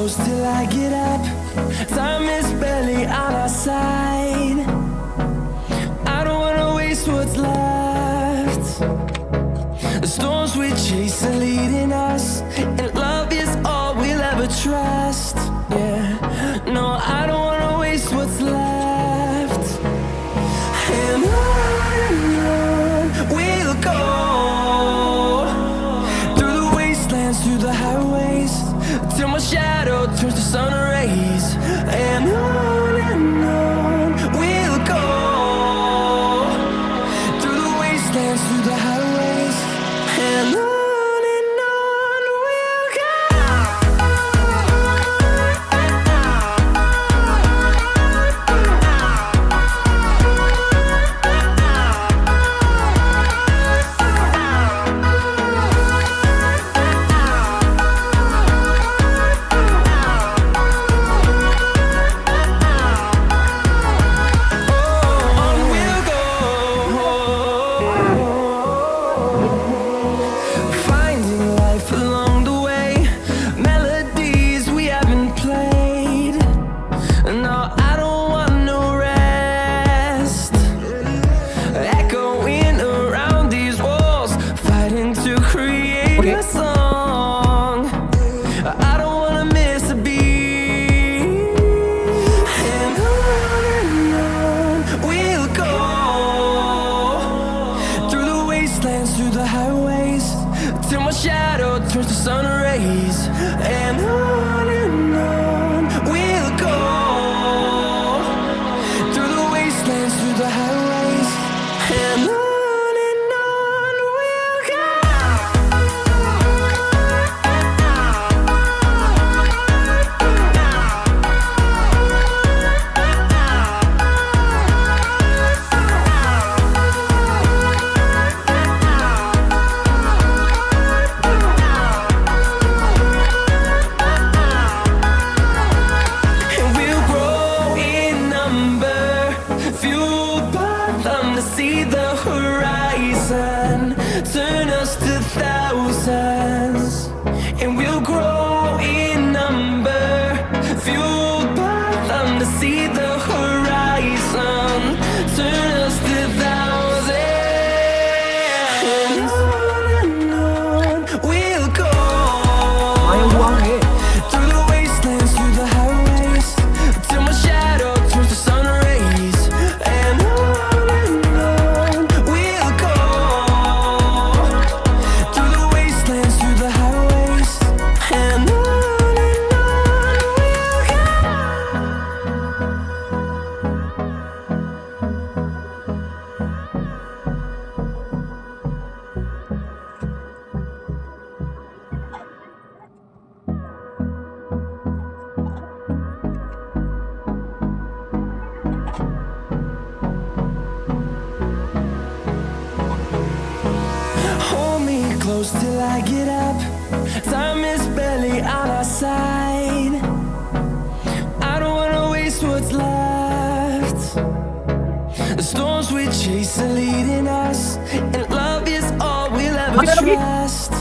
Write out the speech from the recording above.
close till I get up. Time is barely on our side. I don't wanna waste what's left. The storms we chase are leading us, and love is all we'll ever trust. Yeah, no, I don't wanna waste what's left. And on we'll go, through the wastelands, through the highways, till my shadow turns to sun rays. And on we'll go, through the wastelands, through the highways, and on. Through the highways, till my shadow turns to sun rays. And on we'll go, through the wastelands, through the highways, and on. See the horizon turn us to thousands, and we'll grow in number, fueled by them to see the horizon turn us to thousands. And on we'll go, through the wastelands, through the highways, till my shadow turns to sun rays. And close till I get up. Time is barely on our side. I don't wanna waste what's left. The storms we chase are leading us, and love is all we'll ever trust.